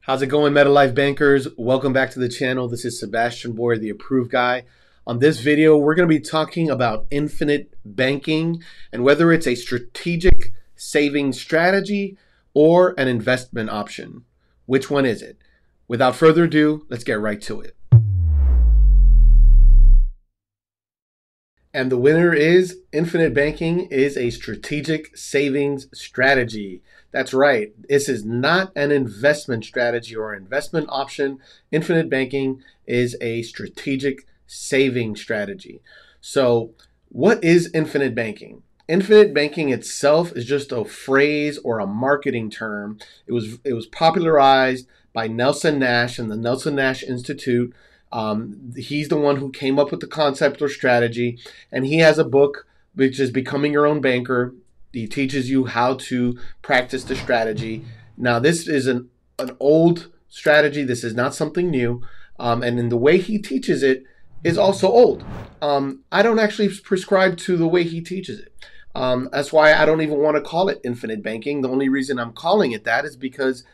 How's it going, MetaLife bankers? Welcome back to the channel. This is Sebastian Boyer, the approved guy. On this video, we're going to be talking about infinite banking and whether it's a strategic saving strategy or an investment option. Which one is it? Without further ado, let's get right to it. And the winner is infinite banking is a strategic savings strategy. That's right. This is not an investment strategy or investment option. Infinite banking is a strategic saving strategy. So what is infinite banking? Infinite banking itself is just a phrase or a marketing term. It was popularized by Nelson Nash and the Nelson Nash Institute. He's the one who came up with the concept or strategy, and he has a book which is Becoming Your Own Banker. He teaches you how to practice the strategy. Now, this is an old strategy. This is not something new, and in the way he teaches it is also old. I don't actually prescribe to the way he teaches it. That's why I don't even want to call it infinite banking. The only reason I'm calling it that is because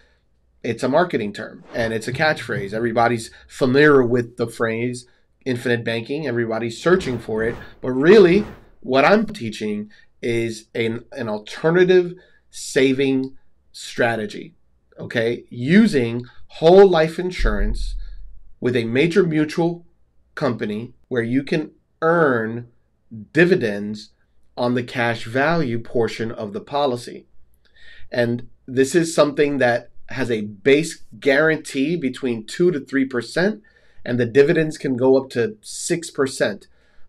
it's a marketing term and it's a catchphrase. Everybody's familiar with the phrase infinite banking. Everybody's searching for it. But really, what I'm teaching is an alternative saving strategy, okay? Using whole life insurance with a major mutual company where you can earn dividends on the cash value portion of the policy. And this is something that has a base guarantee between 2 to 3%, and the dividends can go up to 6%.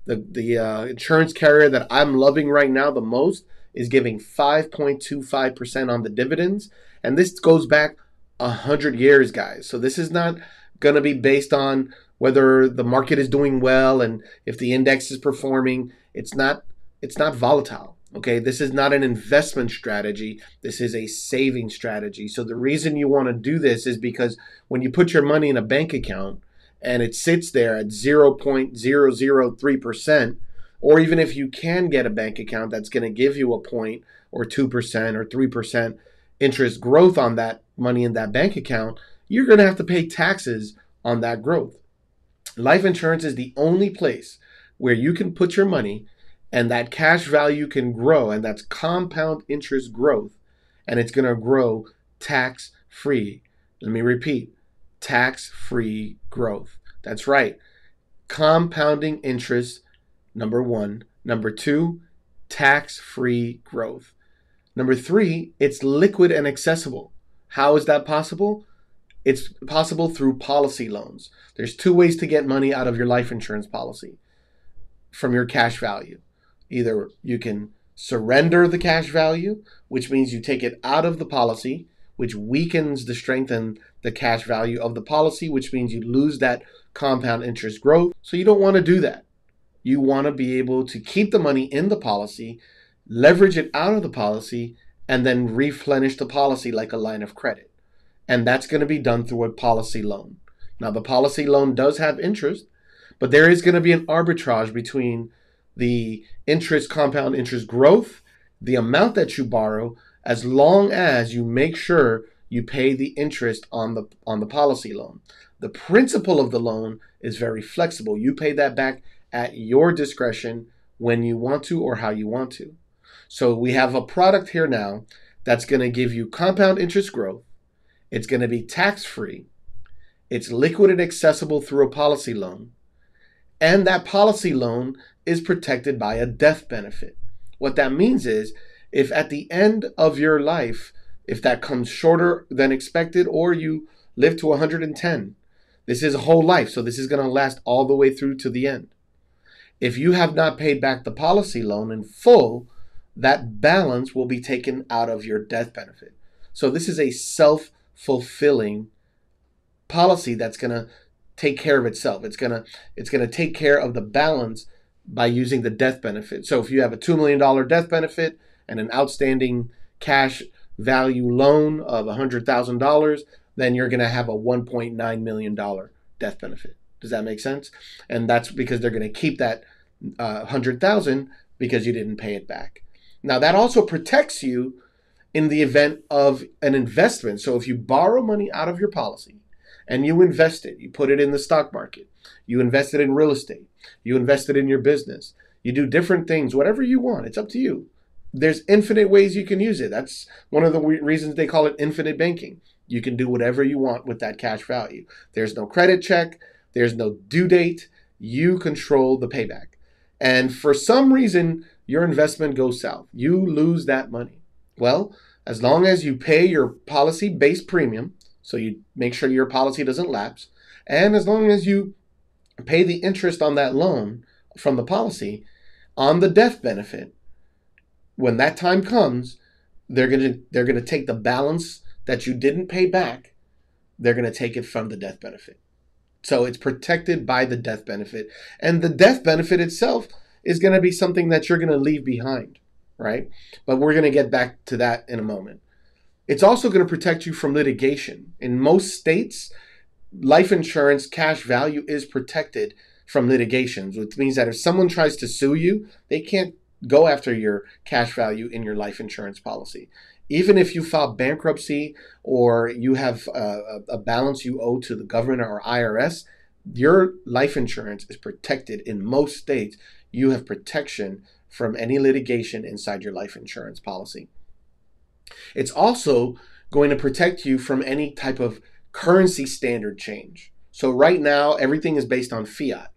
The insurance carrier that I'm loving right now the most is giving 5.25% on the dividends, and this goes back 100 years, guys. So this is not going to be based on whether the market is doing well and if the index is performing. It's not volatile. Okay, this is not an investment strategy. This is a saving strategy. So the reason you want to do this is because when you put your money in a bank account and it sits there at 0.003%, or even if you can get a bank account that's going to give you a 0.2% or 3% interest growth on that money in that bank account, you're going to have to pay taxes on that growth. Life insurance is the only place where you can put your money and that cash value can grow, and that's compound interest growth, and it's going to grow tax-free. Let me repeat, tax-free growth. That's right. Compounding interest, number one. Number two, tax-free growth. Number three, it's liquid and accessible. How is that possible? It's possible through policy loans. There's two ways to get money out of your life insurance policy from your cash value. Either you can surrender the cash value, which means you take it out of the policy, which weakens the strength and the cash value of the policy, which means you lose that compound interest growth. So you don't want to do that. You want to be able to keep the money in the policy, leverage it out of the policy, and then replenish the policy like a line of credit. And that's going to be done through a policy loan. Now, the policy loan does have interest, but there is going to be an arbitrage between the compound interest growth, the amount that you borrow, as long as you make sure you pay the interest on the policy loan. The principle of the loan is very flexible. You pay that back at your discretion when you want to or how you want to. So we have a product here now that's going to give you compound interest growth. It's going to be tax-free. It's liquid and accessible through a policy loan. And that policy loan is protected by a death benefit. What that means is if at the end of your life, if that comes shorter than expected or you live to 110, this is a whole life, so this is going to last all the way through to the end. If you have not paid back the policy loan in full, that balance will be taken out of your death benefit. So this is a self-fulfilling policy that's going to take care of itself. It's gonna take care of the balance by using the death benefit. So if you have a $2 million death benefit and an outstanding cash value loan of $100,000, then you're gonna have a $1.9 million death benefit. Does that make sense? And that's because they're gonna keep that $100,000 because you didn't pay it back. Now that also protects you in the event of an investment. So if you borrow money out of your policy and you invest it, you put it in the stock market, you invest it in real estate, you invest it in your business, you do different things, whatever you want, it's up to you. There's infinite ways you can use it. That's one of the reasons they call it infinite banking. You can do whatever you want with that cash value. There's no credit check. There's no due date. You control the payback. And for some reason, your investment goes south. You lose that money. Well, as long as you pay your policy-based premium, so you make sure your policy doesn't lapse, and as long as you pay the interest on that loan from the policy on the death benefit, when that time comes, they're gonna take the balance that you didn't pay back. They're gonna take it from the death benefit. So it's protected by the death benefit, and the death benefit itself is gonna be something that you're gonna leave behind, right? But we're gonna get back to that in a moment. It's also gonna protect you from litigation. In most states, life insurance cash value is protected from litigations, which means that if someone tries to sue you, they can't go after your cash value in your life insurance policy. Even if you file bankruptcy or you have a balance you owe to the government or IRS, your life insurance is protected in most states. You have protection from any litigation inside your life insurance policy. It's also going to protect you from any type of currency standard change. So right now, everything is based on fiat.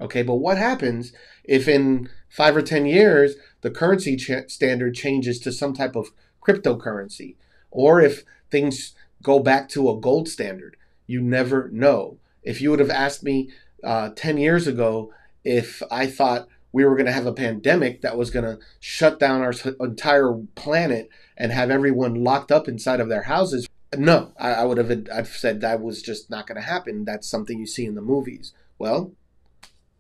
Okay, but what happens if in 5 or 10 years, the currency standard changes to some type of cryptocurrency, or if things go back to a gold standard? You never know. If you would have asked me 10 years ago if I thought we were going to have a pandemic that was going to shut down our entire planet and have everyone locked up inside of their houses, no, I would have I've said that was just not going to happen. That's something you see in the movies. Well,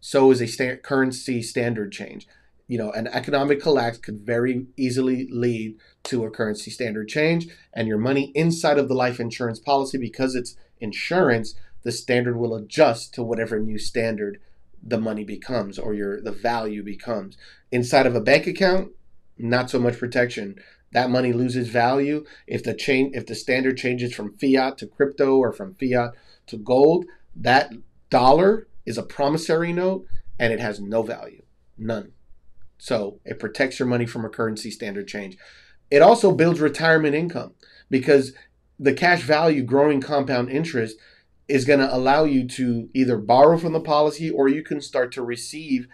so is a currency standard change. You know, an economic collapse could very easily lead to a currency standard change, and your money inside of the life insurance policy, because it's insurance, the standard will adjust to whatever new standard the money becomes or the value becomes. Inside of a bank account, not so much protection. That money loses value if the standard changes from fiat to crypto or from fiat to gold. That dollar is a promissory note and it has no value, none. So it protects your money from a currency standard change. It also builds retirement income because the cash value growing compound interest is going to allow you to either borrow from the policy or you can start to receive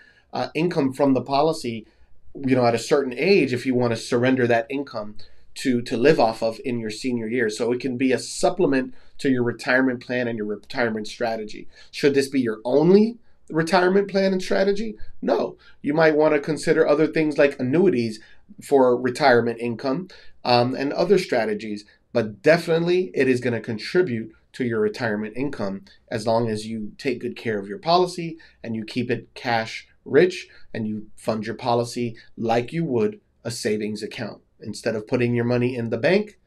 income from the policy, you know, at a certain age if you want to surrender that income to live off of in your senior years. So it can be a supplement to your retirement plan and your retirement strategy. Should this be your only retirement plan and strategy? No. You might want to consider other things like annuities for retirement income and other strategies. But definitely it is going to contribute to your retirement income as long as you take good care of your policy and you keep it cash rich and you fund your policy like you would a savings account. Instead of putting your money in the bank,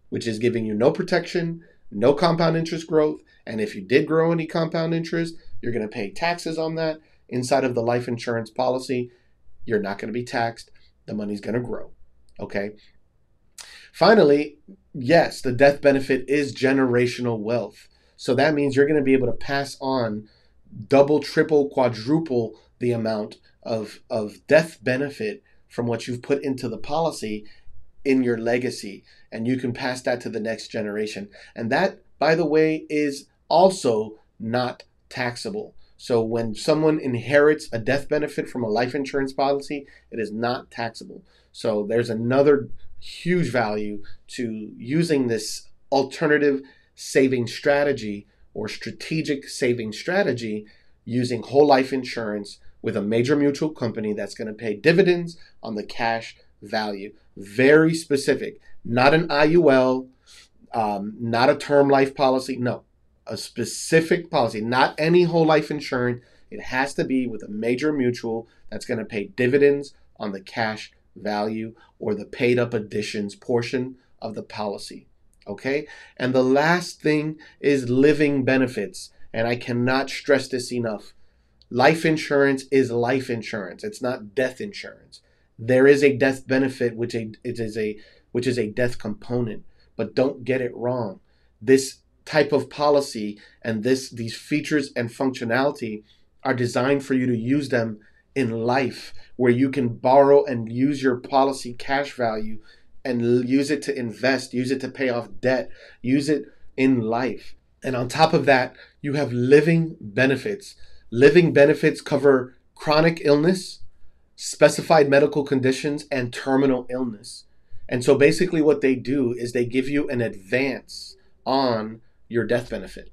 which is giving you no protection, no compound interest growth, and if you did grow any compound interest, you're going to pay taxes on that. Inside of the life insurance policy, you're not going to be taxed. The money's going to grow. Okay. Finally, yes, the death benefit is generational wealth. So that means you're going to be able to pass on double, triple, quadruple the amount of death benefit from what you've put into the policy in your legacy. And you can pass that to the next generation. And that, by the way, is also not taxable. So when someone inherits a death benefit from a life insurance policy, it is not taxable. So there's another huge value to using this alternative saving strategy or strategic saving strategy using whole life insurance with a major mutual company that's going to pay dividends on the cash value. Very specific, not an IUL, not a term life policy. No, a specific policy, not any whole life insurance. It has to be with a major mutual that's going to pay dividends on the cash value or the paid up additions portion of the policy. Okay. And the last thing is living benefits. And I cannot stress this enough. Life insurance is life insurance. It's not death insurance. There is a death benefit, which which is a death component. But don't get it wrong. This type of policy and these features and functionality are designed for you to use them in life, where you can borrow and use your policy cash value and use it to invest, use it to pay off debt, use it in life. And on top of that, you have living benefits. Living benefits cover chronic illness, specified medical conditions, and terminal illness. And so basically what they do is they give you an advance on your death benefit.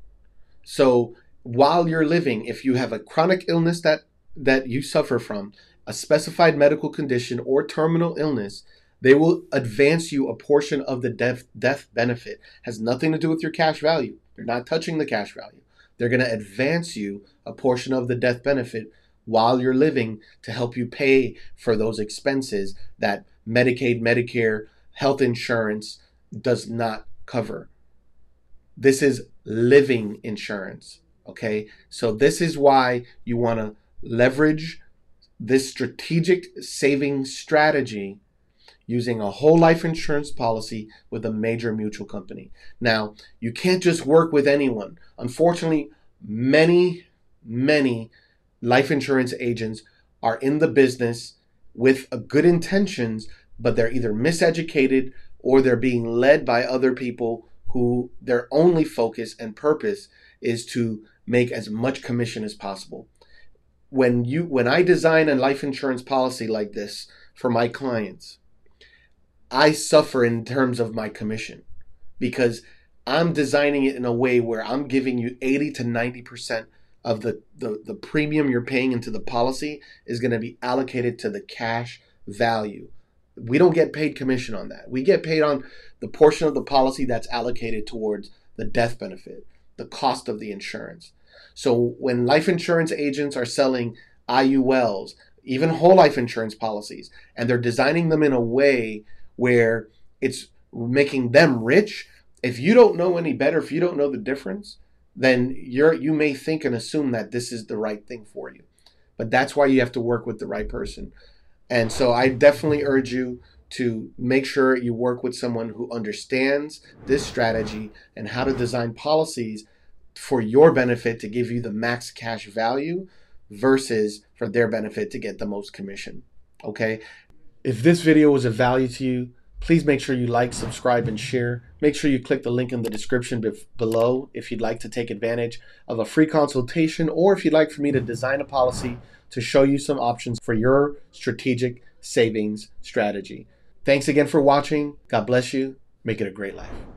So while you're living, if you have a chronic illness that you suffer from, a specified medical condition, or terminal illness, they will advance you a portion of the death benefit. Has nothing to do with your cash value. They're not touching the cash value. They're going to advance you a portion of the death benefit while you're living to help you pay for those expenses that Medicaid, Medicare, health insurance does not cover. This is living insurance, okay? So this is why you want to leverage this strategic saving strategy using a whole life insurance policy with a major mutual company. Now, you can't just work with anyone. Unfortunately, many life insurance agents are in the business with good intentions, but they're either miseducated or they're being led by other people who their only focus and purpose is to make as much commission as possible. When I design a life insurance policy like this for my clients, I suffer in terms of my commission because I'm designing it in a way where I'm giving you 80 to 90% of the premium you're paying into the policy is going to be allocated to the cash value. We don't get paid commission on that. We get paid on the portion of the policy that's allocated towards the death benefit, the cost of the insurance. So when life insurance agents are selling IULs, even whole life insurance policies, and they're designing them in a way where it's making them rich, if you don't know any better, if you don't know the difference, then you may think and assume that this is the right thing for you. But that's why you have to work with the right person. And so I definitely urge you to make sure you work with someone who understands this strategy and how to design policies for your benefit to give you the max cash value versus for their benefit to get the most commission. Okay? If this video was of value to you, please make sure you like, subscribe, and share. Make sure you click the link in the description below if you'd like to take advantage of a free consultation, or if you'd like for me to design a policy to show you some options for your strategic savings strategy. Thanks again for watching. God bless you. Make it a great life.